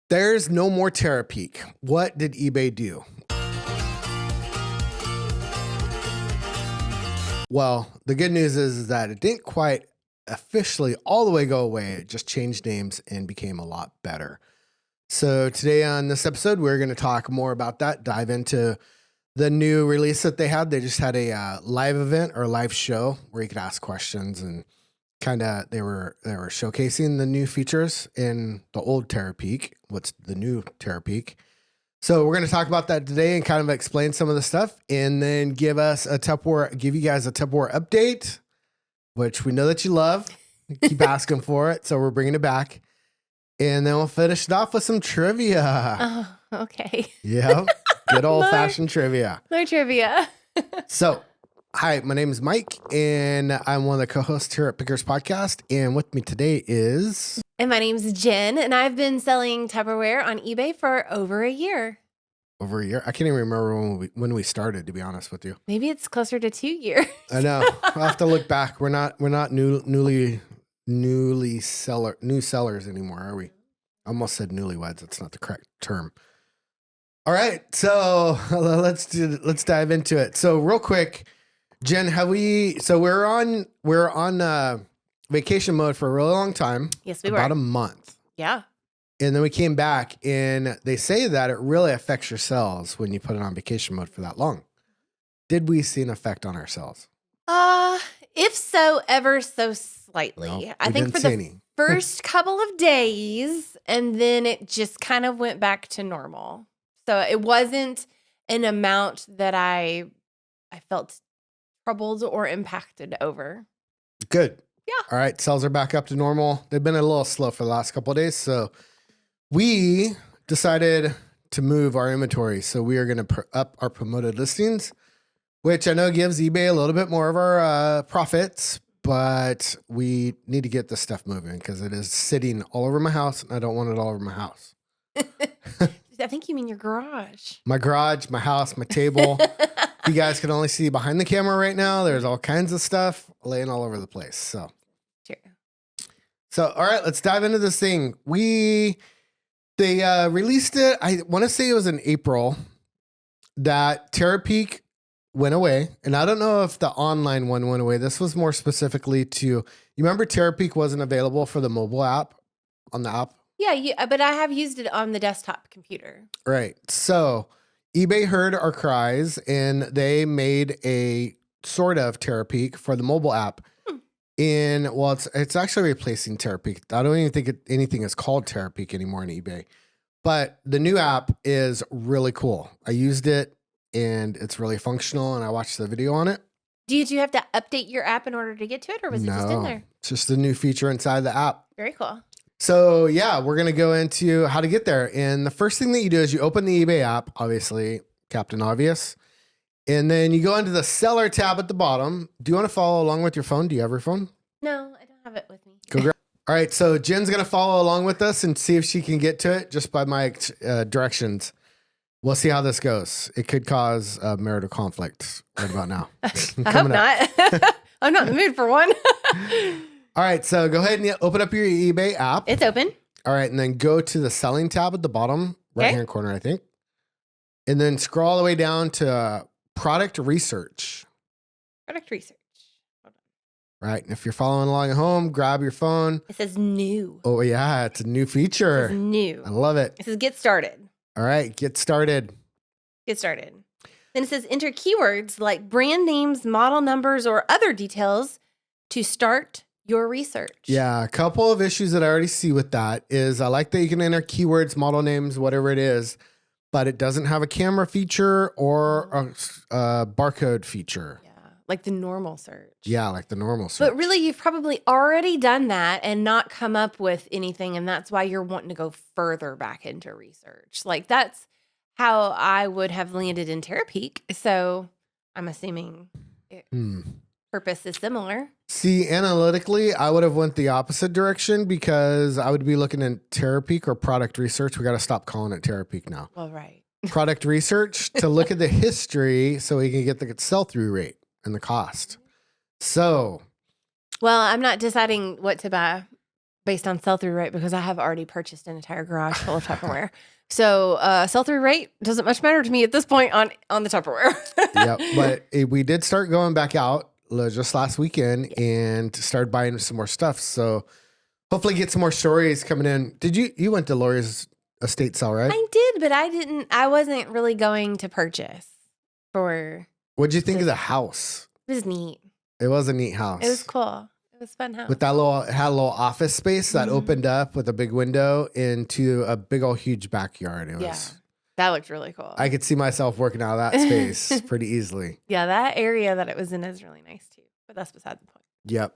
There's no more Terapeak. What did eBay do? Well, the good news is that it didn't quite officially all the way go away. It just changed names and became a lot better. So today on this episode, we're going to talk more about that, dive into the new release that they had. They just had a live event or live show where you could ask questions and kind of they were showcasing the new features in the old Terapeak. What's the new Terapeak? So we're going to talk about that today and kind of explain some of the stuff, and then give you guys a Tupperware update, which we know that you love. You keep asking for it, so we're bringing it back, and then we'll finish it off with some trivia. Oh, okay. Yeah, good old fashioned trivia. No trivia. So, hi, my name is Mike, and I'm one of the co-hosts here at Pickers Podcast. And with me today is... And my name's Jen, and I've been selling Tupperware on eBay for over a year. Over a year? I can't even remember when we started, to be honest with you. Maybe it's closer to 2 years. I know. I'll have to look back. We're not new sellers anymore, are we? I almost said newlyweds. That's not the correct term. All right, so let's dive into it. So real quick, Jen, we're on vacation mode for a really long time. Yes, we were. About a month. Yeah. And then we came back, and they say that it really affects your cells when you put it on vacation mode for that long. Did we see an effect on our cells? If so, ever so slightly. No, I think for the first couple of days, and then it just kind of went back to normal. So it wasn't an amount that I felt troubled or impacted over. Good. Yeah. All right. Cells are back up to normal. They've been a little slow for the last couple of days. So we decided to move our inventory. So we are going to up our promoted listings, which I know gives eBay a little bit more of our profits, but we need to get this stuff moving because it is sitting all over my house, and I don't want it all over my house. I think you mean your garage. My garage, my house, my table. You guys can only see behind the camera right now. There's all kinds of stuff laying all over the place. So, sure. So all right, let's dive into this thing. They released it. I want to say it was in April that Terapeak went away, and I don't know if the online one went away. This was more specifically to, you remember Terapeak wasn't available for the mobile app on the app. Yeah, but I have used it on the desktop computer. Right. So eBay heard our cries, and they made a sort of Terapeak for the mobile app. It's actually replacing Terapeak. I don't even think anything is called Terapeak anymore on eBay. But the new app is really cool. I used it, and it's really functional, and I watched the video on it. Did you have to update your app in order to get to it, or was it just in there? It's just a new feature inside the app. Very cool. So yeah, we're going to go into how to get there. And the first thing that you do is you open the eBay app, obviously, Captain Obvious. And then you go into the seller tab at the bottom. Do you want to follow along with your phone? Do you have your phone? No, I don't have it with me. Go grab. All right, so Jen's going to follow along with us and see if she can get to it just by my directions. We'll see how this goes. It could cause marital conflict right about now. I hope not. I'm not in the mood for one. All right, so go ahead and open up your eBay app. It's open. All right, and then go to the selling tab at the bottom right-hand corner, I think. And then scroll all the way down to product research. Product research. Hold on. Right, and if you're following along at home, grab your phone. It says new. Oh, yeah, it's a new feature. It says new. I love it. It says get started. All right, get started. Get started. Then it says enter keywords like brand names, model numbers, or other details to start your research. Yeah, a couple of issues that I already see with that is I like that you can enter keywords, model names, whatever it is, but it doesn't have a camera feature or a barcode feature. Yeah, like the normal search. Yeah, like the normal search. But really, you've probably already done that and not come up with anything, and that's why you're wanting to go further back into research. Like that's how I would have landed in Terapeak. So I'm assuming purpose is similar. See, analytically, I would have went the opposite direction because I would be looking at Terapeak or product research. We got to stop calling it Terapeak now. Well, right. Product research to look at the history so we can get the sell-through rate and the cost. So, well, I'm not deciding what to buy based on sell-through rate because I have already purchased an entire garage full of Tupperware. So sell-through rate doesn't much matter to me at this point on the Tupperware. Yep. But we did start going back out just last weekend and started buying some more stuff. So hopefully get some more stories coming in. You went to Lori's estate sale, right? I did, but I wasn't really going to purchase for. What'd you think of the house? It was neat. It was a neat house. It was cool. It was a fun house. With that it had a little office space that opened up with a big window into a big old huge backyard. That looked really cool. I could see myself working out of that space pretty easily. Yeah, that area that it was in is really nice too. But that's beside the point. Yep.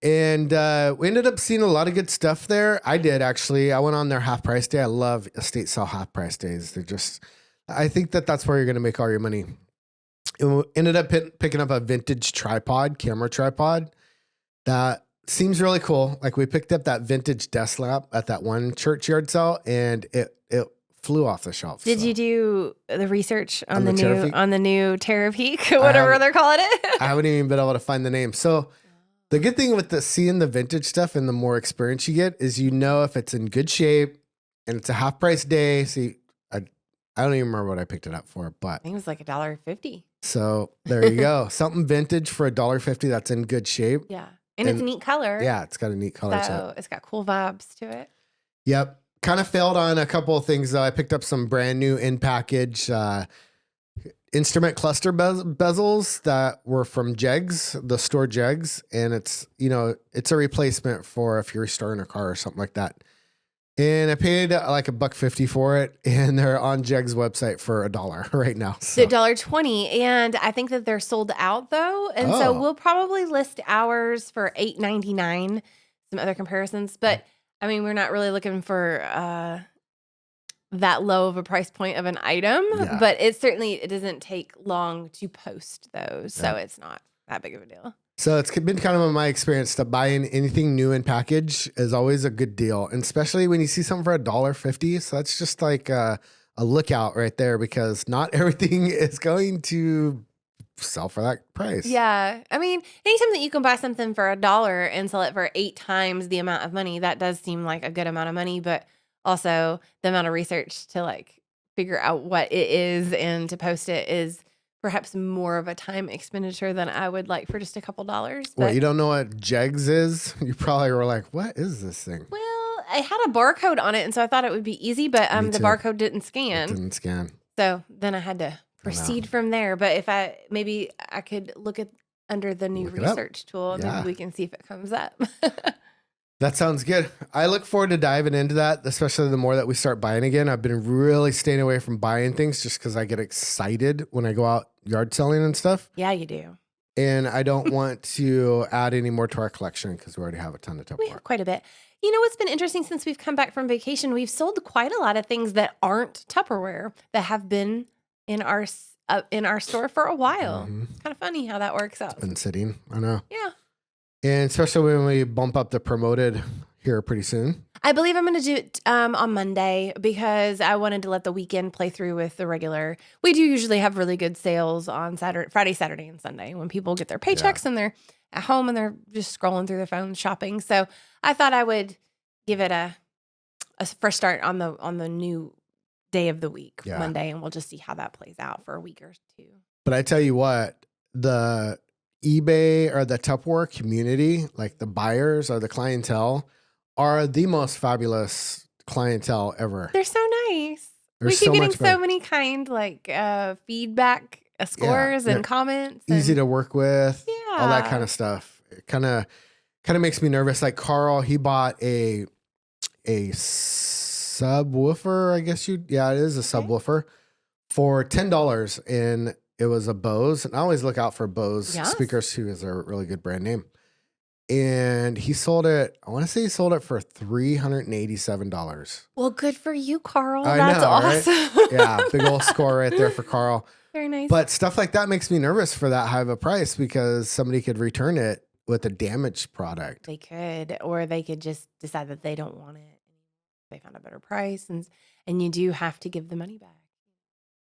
And we ended up seeing a lot of good stuff there. I did, actually. I went on their half price day. I love estate sale half price days. I think that's where you're going to make all your money. And we ended up picking up a vintage camera tripod. That seems really cool. Like, we picked up that vintage desk lamp at that one churchyard sale, and it flew off the shelf. Did you do the research on the new Terapeak, whatever they're calling it? I haven't even been able to find the name. So the good thing with seeing the vintage stuff and the more experience you get is if it's in good shape and it's a half price day. See, I don't even remember what I picked it up for, but I think it was like $1.50. So there you go. Something vintage for $1.50 that's in good shape. Yeah. And it's a neat color. Yeah, it's got a neat color. So it's got cool vibes to it. Yep. Kind of failed on a couple of things, though. I picked up some brand new in-package instrument cluster bezels that were from Jegs, the store Jegs. And it's a replacement for if you're restoring a car or something like that. And I paid like $1.50 for it, and they're on Jegs' website for $1 right now. So $1.20, and I think that they're sold out though, and so we'll probably list ours for $8.99. Some other comparisons, but I mean, we're not really looking for that low of a price point of an item, but it doesn't take long to post those, so it's not that big of a deal. So it's been kind of my experience that buying anything new in package is always a good deal, and especially when you see something for $1.50. So that's just like a lookout right there, because not everything is going to sell for that price. Yeah. I mean, anytime that you can buy something for $1 and sell it for 8 times the amount of money, that does seem like a good amount of money, but also the amount of research to like figure out what it is and to post it is perhaps more of a time expenditure than I would like for just a couple dollars. Well, you don't know what Jegs is? You probably were like, what is this thing? Well, I had a barcode on it, and so I thought it would be easy, but the barcode didn't scan. It didn't scan. So then I had to proceed from there. But maybe I could look at under the new research tool, and maybe we can see if it comes up. That sounds good. I look forward to diving into that, especially the more that we start buying again. I've been really staying away from buying things just because I get excited when I go out yard selling and stuff. Yeah, you do. And I don't want to add any more to our collection because we already have a ton of Tupperware. We have quite a bit. You know what's been interesting since we've come back from vacation? We've sold quite a lot of things that aren't Tupperware that have been in our store for a while. Mm-hmm. It's kind of funny how that works out. It's been sitting. I know. Yeah. And especially when we bump up the promoted here pretty soon. I believe I'm going to do it on Monday because I wanted to let the weekend play through with the regular. We do usually have really good sales on Friday, Saturday, and Sunday when people get their paychecks and they're at home and they're just scrolling through their phones shopping. So I thought I would give it a fresh start on the new day of the week, Monday, and we'll just see how that plays out for a week or two. But I tell you what, the eBay or the Tupperware community, like the buyers or the clientele, are the most fabulous clientele ever. They're so nice. We keep getting so many kind feedback scores and comments. Easy to work with. Yeah. All that kind of stuff. It kind of makes me nervous. Like Carl, he bought a subwoofer, I guess it is a subwoofer for $10, and it was a Bose. And I always look out for Bose speakers too, is a really good brand name. And he sold it, I want to say he sold it for $387. Well, good for you, Carl. That's awesome. Right? Yeah, big old score right there for Carl. Very nice. But stuff like that makes me nervous for that high of a price because somebody could return it with a damaged product. They could, or they could just decide that they don't want it. They found a better price, and you do have to give the money back.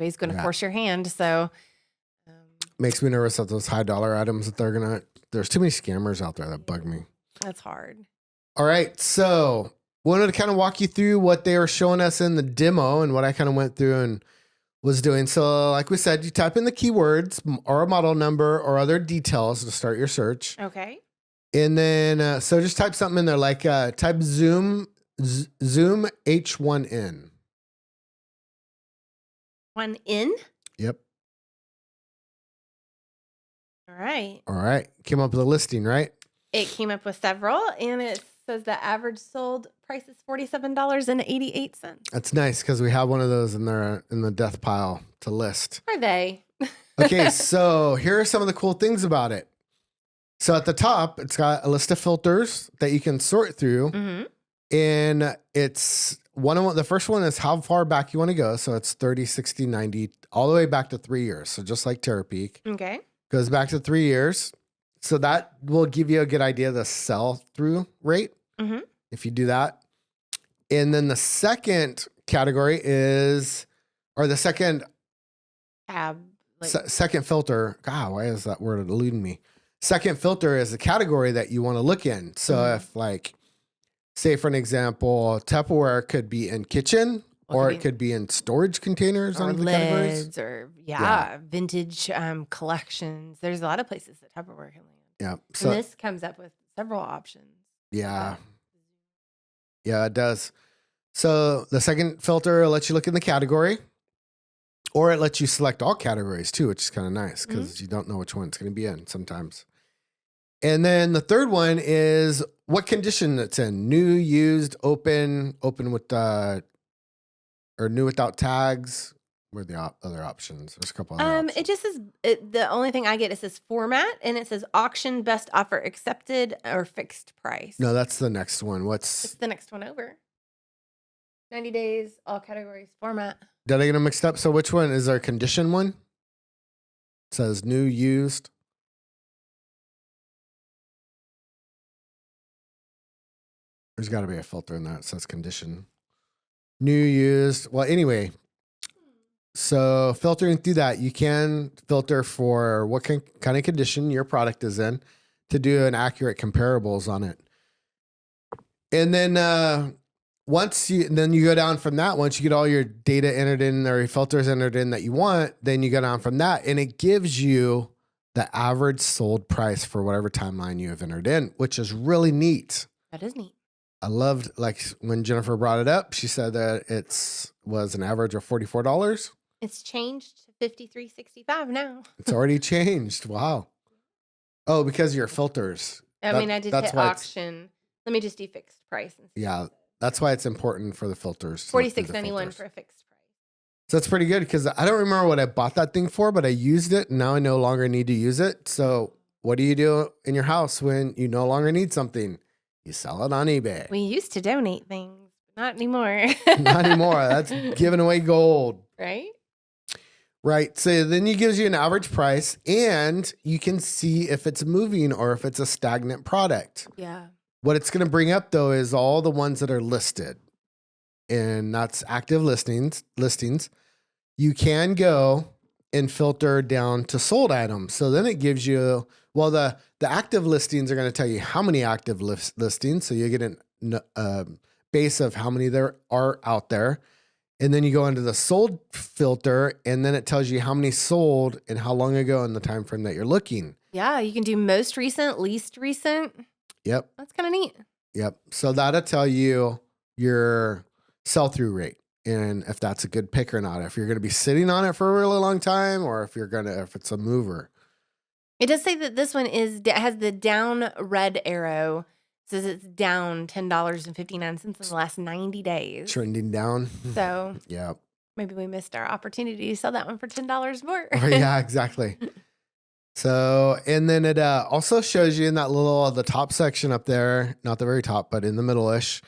He's going to force your hand, so... Makes me nervous that those high dollar items that there's too many scammers out there that bug me. That's hard. All right. So wanted to kind of walk you through what they were showing us in the demo and what I kind of went through and was doing. So like we said, you type in the keywords or a model number or other details to start your search. Okay. And then, so just type something in there, like type Zoom H1N. One in. Yep. All right. All right. Came up with a listing, right? It came up with several, and it says the average sold price is $47.88. That's nice because we have one of those in there in the death pile to list. Are they? Okay, so here are some of the cool things about it. So at the top, it's got a list of filters that you can sort through. Mm-hmm. And it's the first one is how far back you want to go. So it's 30, 60, 90, all the way back to 3 years. So just like Terapeak. Okay. Goes back to 3 years. So that will give you a good idea of the sell-through rate if you do that. And then the second category is, or the second Tab. second filter. God, why is that word eluding me? Second filter is the category that you want to look in. So if like, say for an example, Tupperware could be in kitchen, or it could be in storage containers or under the categories. lids, or vintage collections. There's a lot of places that Tupperware can land. Yeah. So and this comes up with several options. Yeah. Yeah, it does. So the second filter lets you look in the category, or it lets you select all categories too, which is kind of nice because you don't know which one it's going to be in sometimes. And then the third one is what condition it's in: new, used, open with or new without tags. What are the other options? There's a couple other options. It just says the only thing I get is this format, and it says auction, best offer accepted, or fixed price. No, that's the next one. It's the next one over? 90 days, all categories, format. Did I get them mixed up? So which one is our condition one? It says new, used. There's got to be a filter in that. It says condition. New, used. Well, anyway, so filtering through that, you can filter for what kind of condition your product is in to do an accurate comparables on it. And then then you go down from that, once you get all your data entered in or your filters entered in that you want, then you go down from that and it gives you the average sold price for whatever timeline you have entered in, which is really neat. That is neat. I loved, like when Jennifer brought it up, she said that was an average of $44. It's changed to $53.65 now. It's already changed. Wow. Oh, because of your filters. I mean, I did hit auction. Let me just do fixed price. Yeah, that's why it's important for the filters. $46.91 for a fixed price. So that's pretty good because I don't remember what I bought that thing for, but I used it and now I no longer need to use it. So what do you do in your house when you no longer need something? You sell it on eBay. We used to donate things, but not anymore. Not anymore. That's giving away gold. Right? Right. So then it gives you an average price and you can see if it's moving or if it's a stagnant product. Yeah. What it's going to bring up though is all the ones that are listed, and that's active listings. You can go and filter down to sold items. So then it gives you, well, the active listings are going to tell you how many active listings. So you get a base of how many there are out there. And then you go into the sold filter and then it tells you how many sold and how long ago in the time frame that you're looking. Yeah, you can do most recent, least recent. Yep. That's kind of neat. Yep. So that'll tell you your sell-through rate and if that's a good pick or not. If you're going to be sitting on it for a really long time or if it's a mover. It does say that this one has the down red arrow. It says it's down $10.59 in the last 90 days. Trending down. So yeah. Maybe we missed our opportunity to sell that one for $10 more. Oh, yeah, exactly. So, and then it also shows you in that the top section up there, not the very top, but in the middle-ish,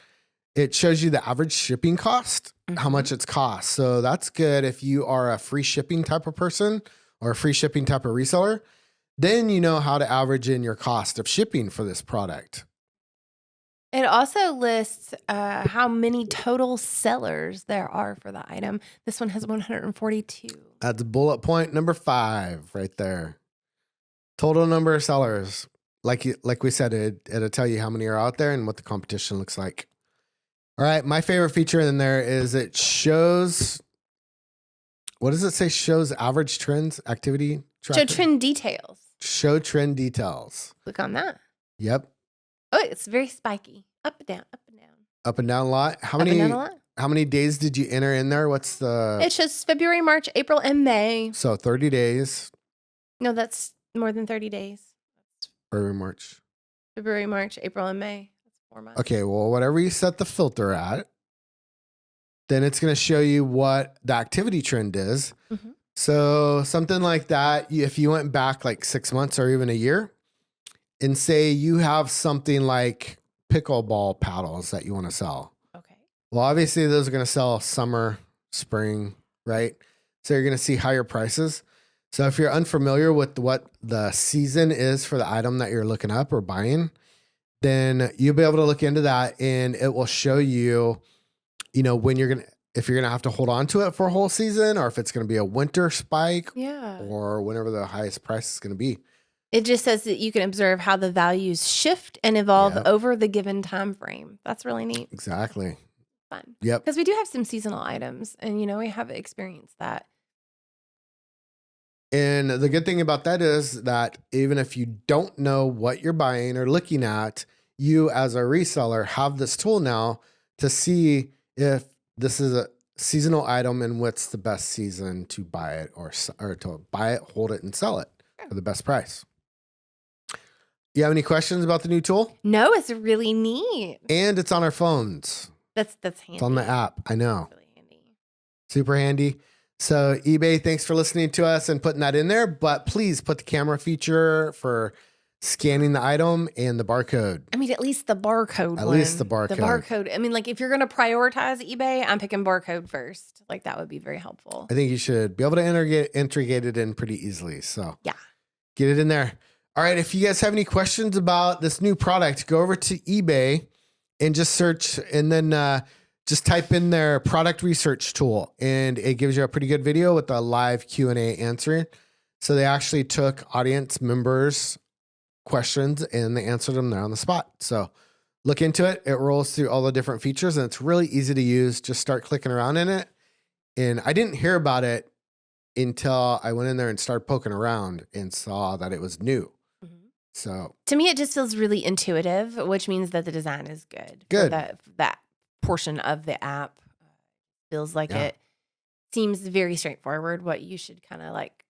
it shows you the average shipping cost, how much it's cost. So that's good if you are a free shipping type of person or a free shipping type of reseller, then you know how to average in your cost of shipping for this product. It also lists how many total sellers there are for the item. This one has 142. That's bullet point number 5 right there. Total number of sellers. like we said, it'll tell you how many are out there and what the competition looks like. All right. My favorite feature in there is it shows, what does it say? Shows average trends, activity tracker? Show trend details. Show trend details. Click on that. Yep. Oh, it's very spiky. Up and down, up and down. Up and down a lot. Up and down a lot. How many days did you enter in there? What's the? It shows February, March, April, and May. So 30 days. No, that's more than 30 days. February, March. February, March, April, and May. That's 4 months. Okay, well, whatever you set the filter at, then it's going to show you what the activity trend is. Mm-hmm. So something like that, if you went back like 6 months or even a year, and say you have something like pickleball paddles that you want to sell. Okay. Well, obviously those are going to sell summer, spring, right? So you're going to see higher prices. So if you're unfamiliar with what the season is for the item that you're looking up or buying, then you'll be able to look into that and it will show you, when if you're going to have to hold on to it for a whole season or if it's going to be a winter spike or whenever the highest price is going to be. It just says that you can observe how the values shift and evolve over the given time frame. That's really neat. Exactly. Fun. Yep. Because we do have some seasonal items and, we have experienced that. And the good thing about that is that even if you don't know what you're buying or looking at, you as a reseller have this tool now to see if this is a seasonal item and what's the best season to buy it or to buy it, hold it, and sell it for the best price. You have any questions about the new tool? No, it's really neat. And it's on our phones. That's handy. It's on the app. I know. Really handy. Super handy. So eBay, thanks for listening to us and putting that in there. But please put the camera feature for scanning the item and the barcode. I mean, at least the barcode. At least the barcode. The barcode. I mean, like if you're going to prioritize eBay, I'm picking barcode first. Like that would be very helpful. I think you should be able to integrate it in pretty easily. So yeah, get it in there. All right. If you guys have any questions about this new product, go over to eBay and just search and then just type in their product research tool and it gives you a pretty good video with a live Q&A answering. So they actually took audience members' questions and they answered them there on the spot. So look into it. It rolls through all the different features and it's really easy to use. Just start clicking around in it. And I didn't hear about it until I went in there and started poking around and saw that it was new. So to me, it just feels really intuitive, which means that the design is good. Good. That portion of the app feels like it seems very straightforward, what you should kind of like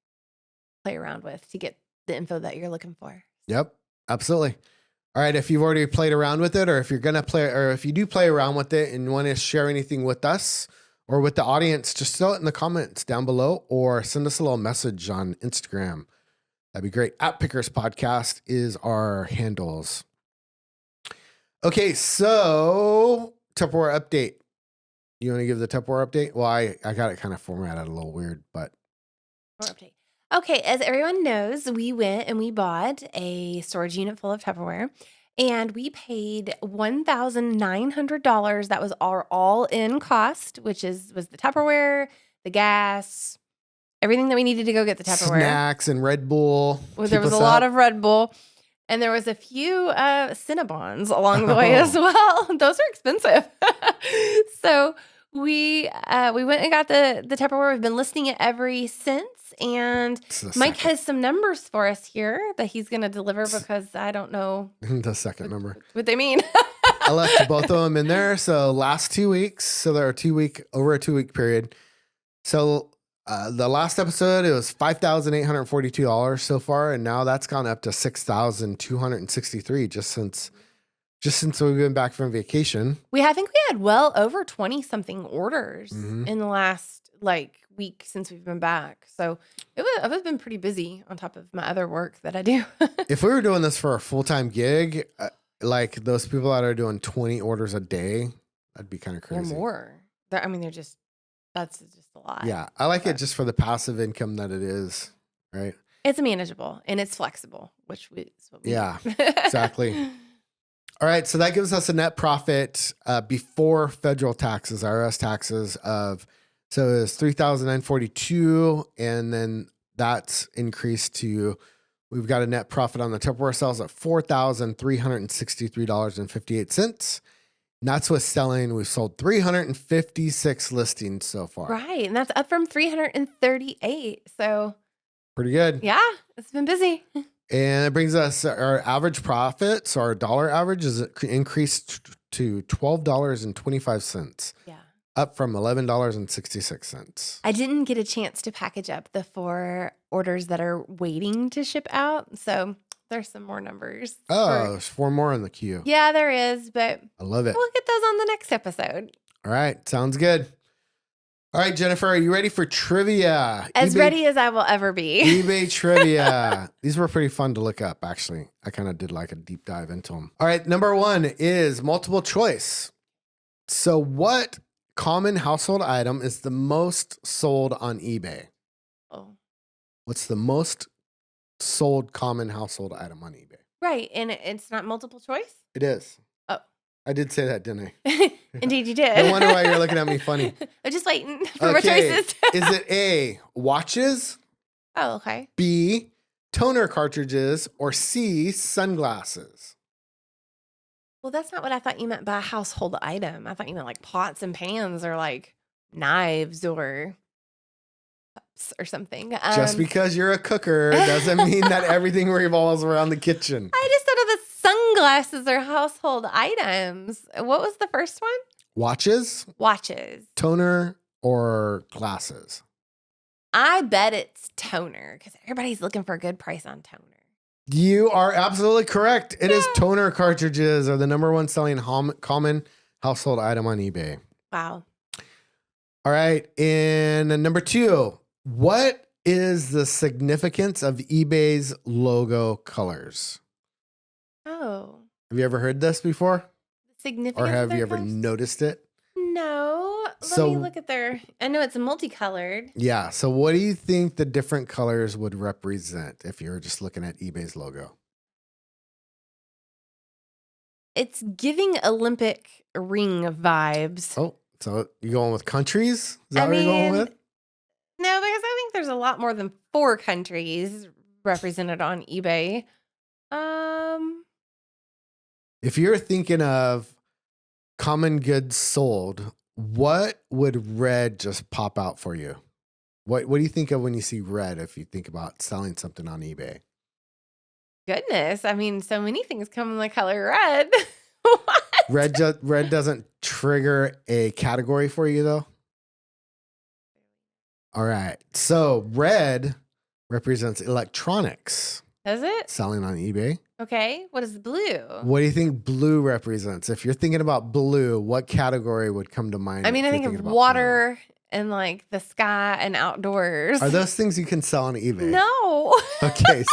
play around with to get the info that you're looking for. Yep, absolutely. All right. If you've already played around with it or if you're going to play or if you do play around with it and want to share anything with us or with the audience, just throw it in the comments down below or send us a little message on Instagram. That'd be great. App Pickers Podcast is our handles. Okay, so Tupperware update. You want to give the Tupperware update? Well, I got it kind of formatted a little weird, but. Update. Okay, as everyone knows, we went and we bought a storage unit full of Tupperware, and we paid $1,900. That was our all-in cost, which was the Tupperware, the gas, everything that we needed to go get the Tupperware. Snacks and Red Bull. Well, there was a lot of Red Bull. And there was a few Cinnabons along the way as well. Those are expensive. So we went and got the Tupperware. We've been listing it ever since. And Mike has some numbers for us here that he's going to deliver because I don't know. The second number. What they mean. I left both of them in there. So last 2 weeks. So they're over a 2 week period. So the last episode, it was $5,842 so far, and now that's gone up to $6,263 just since we've been back from vacation. I think we had well over 20 something orders in the last week since we've been back. So I've been pretty busy on top of my other work that I do. If we were doing this for a full-time gig, like those people that are doing 20 orders a day, that'd be kind of crazy. Or more. That's just a lot. Yeah. I like it just for the passive income that it is, right? It's manageable and it's flexible, which is what we do. Exactly. All right. So that gives us a net profit before federal taxes, IRS taxes so it was $3,942. And then that's increased to, We've got a net profit on the Tupperware sales at $4,363.58. And that's with selling. We've sold 356 listings so far. Right. And that's up from 338. So Pretty good. yeah, it's been busy. And it brings us our average profit. So our dollar average is increased to $12.25. Yeah. Up from $11.66. I didn't get a chance to package up the 4 orders that are waiting to ship out. So there's some more numbers. Oh, there's 4 more in the queue. Yeah, there is, but I love it. we'll get those on the next episode. All right. Sounds good. All right, Jennifer, are you ready for trivia? As ready as I will ever be. eBay trivia. These were pretty fun to look up, actually. I kind of did like a deep dive into them. All right. Number 1 is multiple choice. So what common household item is the most sold on eBay? Oh. What's the most sold common household item on eBay? Right. And it's not multiple choice? It is. Oh. I did say that, didn't I? Indeed, you did. No wonder why you're looking at me funny. I'm just waiting for more choices. Is it A, watches, Oh, okay. B, toner cartridges, or C, sunglasses? Well, that's not what I thought you meant by household item. I thought you meant like pots and pans or like knives or cups or something. Just because you're a cooker doesn't mean that everything revolves around the kitchen. I just thought of the sunglasses are household items. What was the first one? Watches, Watches. toner, or glasses? I bet it's toner because everybody's looking for a good price on toner. You are absolutely correct. It is toner cartridges are the number 1 selling common household item on eBay. Wow. All right. And number 2, what is the significance of eBay's logo colors? Oh. Have you ever heard this before? Significant. Or have you ever noticed it? No. Let me look at I know it's multicolored. Yeah. So what do you think the different colors would represent if you were just looking at eBay's logo? It's giving Olympic ring vibes. Oh, so you going with countries? Is that what you're going with? No, because I think there's a lot more than 4 countries represented on eBay. If you're thinking of common goods sold, what would red just pop out for you? What do you think of when you see red if you think about selling something on eBay? Goodness. I mean, so many things come in the color red. What? Red doesn't trigger a category for you, though? All right. So red represents electronics. Does it? Selling on eBay. Okay. What is blue? What do you think blue represents? If you're thinking about blue, what category would come to mind? I mean, I think of water and like the sky and outdoors. Are those things you can sell on eBay? No. Okay,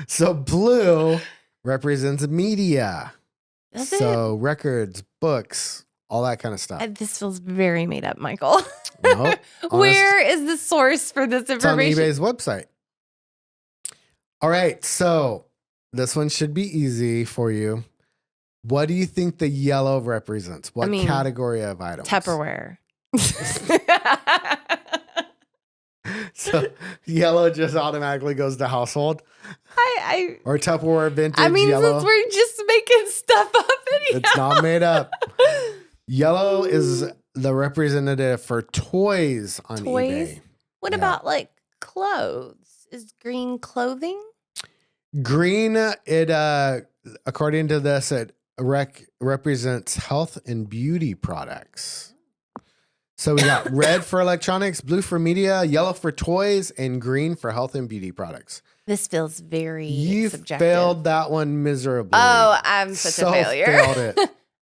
so blue represents media. Does it? So records, books, all that kind of stuff. This feels very made up, Michael. Nope. Where is the source for this information? It's on eBay's website. All right, so this one should be easy for you. What do you think the yellow represents? What category of items? Tupperware. So yellow just automatically goes to household? Or Tupperware vintage yellow? Since we're just making stuff up anyhow. It's not made up. Yellow is the representative for toys on eBay. What about like clothes? Is green clothing? Green, according to this, it represents health and beauty products. So we got red for electronics, blue for media, yellow for toys, and green for health and beauty products. This feels very subjective. You failed that one miserably. Oh, I'm such a failure. Failed it.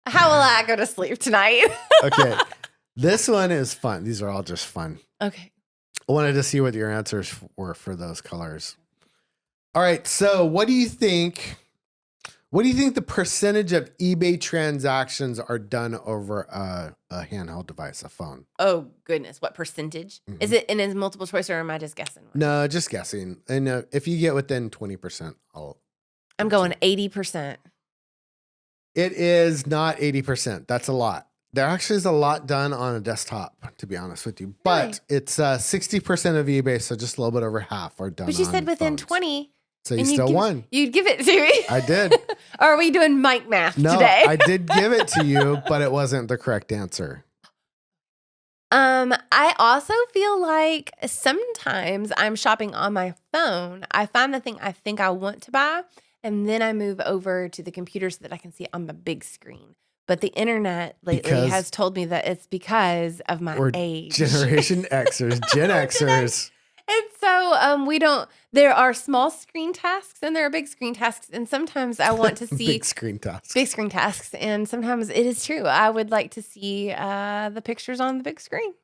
How will I go to sleep tonight? Okay. This one is fun. These are all just fun. Okay. I wanted to see what your answers were for those colors. All right. So what do you think the percentage of eBay transactions are done over a handheld device, a phone? Oh, goodness. What percentage? Mm-hmm. Is it in his multiple choice or am I just guessing? No, just guessing. And if you get within 20%, I'm going 80%. It is not 80%. That's a lot. There actually is a lot done on a desktop, to be honest with you. But it's 60% of eBay, so just a little bit over half are done. But you said within phones. 20. So you still won. You'd give it to me. I did. Or are we doing mic math No, today? I did give it to you, but it wasn't the correct answer. I also feel like sometimes I'm shopping on my phone. I find the thing I think I want to buy, and then I move over to the computer so that I can see it on the big screen. But the internet lately has told me that it's because of my age. Generation Xers, Gen Xers. And so we don't, there are small screen tasks and there are big screen tasks. And sometimes I want to see big screen tasks. Big screen tasks. And sometimes it is true. I would like to see the pictures on the big screen.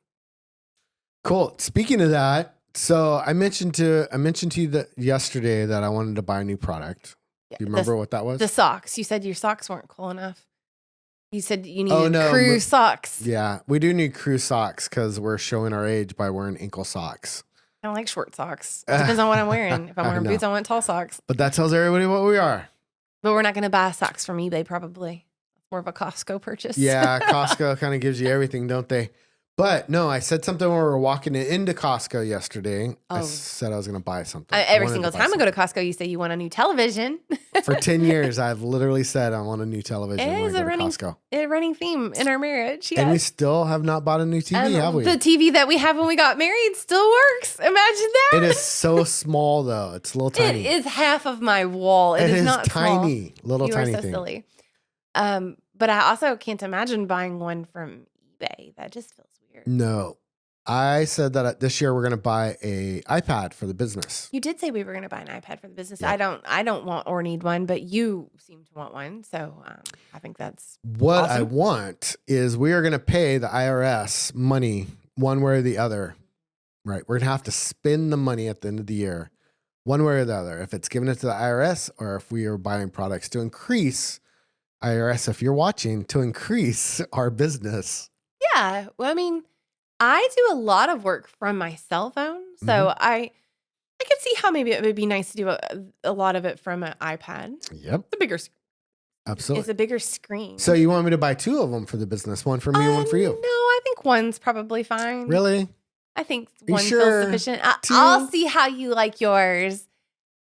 Cool. Speaking of that, so I mentioned to you that yesterday that I wanted to buy a new product. Do you remember what that was? The socks. You said your socks weren't cool enough. You said you needed crew socks. Yeah, we do need crew socks because we're showing our age by wearing ankle socks. I don't like short socks. It depends on what I'm wearing. If I'm wearing boots, I want tall socks. But that tells everybody what we are. But we're not going to buy socks from eBay, probably. More of a Costco purchase. Yeah, Costco kind of gives you everything, don't they? But no, I said something when we were walking into Costco yesterday. I said I was going to buy something. Every single time I go to Costco, you say you want a new television. For 10 years, I've literally said I want a new television when I go to Costco. A running theme in our marriage. Yes. And we still have not bought a new TV, have we? The TV that we have when we got married still works. Imagine that. It is so small, though. It's a little tiny. It is half of my wall. It is not tiny. Small. Little tiny thing. You are so silly. But I also can't imagine buying one from eBay. That just feels weird. No. I said that this year we're going to buy a iPad for the business. You did say we were going to buy an iPad for the business. Yeah. I don't want or need one, but you seem to want one. So I think that's what awesome. I want is we are going to pay the IRS money one way or the other. Right. We're going to have to spend the money at the end of the year one way or the other. If it's given it to the IRS or if we are buying products to increase IRS, if you're watching, to increase our business. Yeah. Well, I mean, I do a lot of work from my cell phone, so I could see how maybe it would be nice to do a lot of it from an iPad. Yep, it's a bigger. Absolutely, it's a bigger screen. So you want me to buy two of them for the business, one for me and one for you? No, I think one's probably fine. Really? I think one feels sufficient. I'll see how you like yours.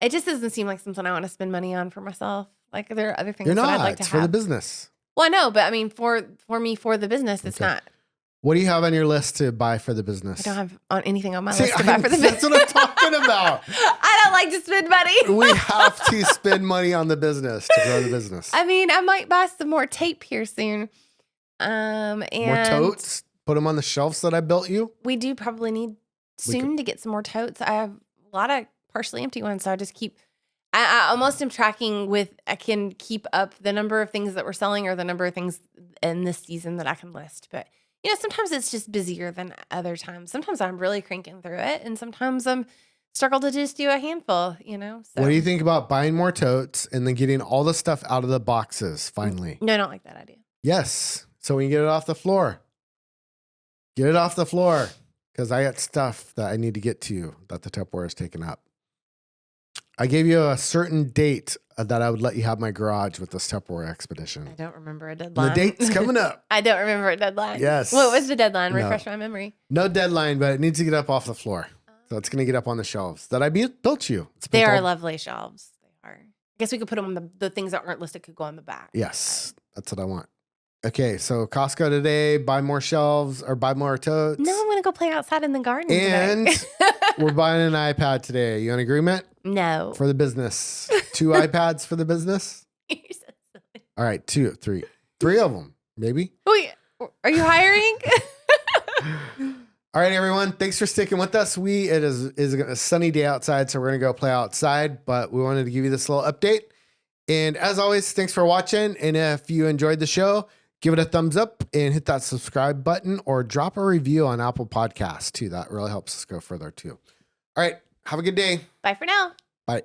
It just doesn't seem like something I want to spend money on for myself. Like there are other things that I'd like to have for the business. Well, I know, but I mean, for me, for the business, it's not. What do you have on your list to buy for the business? I don't have anything on my list to buy for the business. That's what I'm talking about. I don't like to spend money. We have to spend money on the business to grow the business. I mean, I might buy some more tape here soon. And more totes? Put them on the shelves that I built you? We do probably need soon to get some more totes. I have a lot of partially empty ones, so I just keep... I almost am tracking I can keep up the number of things that we're selling or the number of things in this season that I can list. But, sometimes it's just busier than other times. Sometimes I'm really cranking through it. And sometimes I'm struggle to just do a handful, So. What do you think about buying more totes and then getting all the stuff out of the boxes finally? No, I don't like that idea. Yes. So we can get it off the floor. Get it off the floor. Because I got stuff that I need to get to you that the Tupperware is taking up. I gave you a certain date that I would let you have my garage with this Tupperware expedition. I don't remember a deadline. The date's coming up. I don't remember a deadline. Yes. What was the deadline? Refresh my memory. No deadline, but it needs to get up off the floor. So it's going to get up on the shelves that I built you. They are lovely shelves. They are. I guess we could put them on the things that aren't listed could go on the back. Yes. That's what I want. Okay, so Costco today, buy more shelves or buy more totes. No, I'm going to go play outside in the garden And we're buying an iPad today. You in agreement? No. For the business. 2 iPads for the business? You're so silly. All right, 2, 3. 3 of them, maybe. Wait, are you hiring? All right, everyone. Thanks for sticking with us. It is a sunny day outside, so we're going to go play outside, but we wanted to give you this little update. And as always, thanks for watching. And if you enjoyed the show, give it a thumbs up and hit that subscribe button or drop a review on Apple Podcasts too. That really helps us go further too. All right. Have a good day. Bye for now. Bye.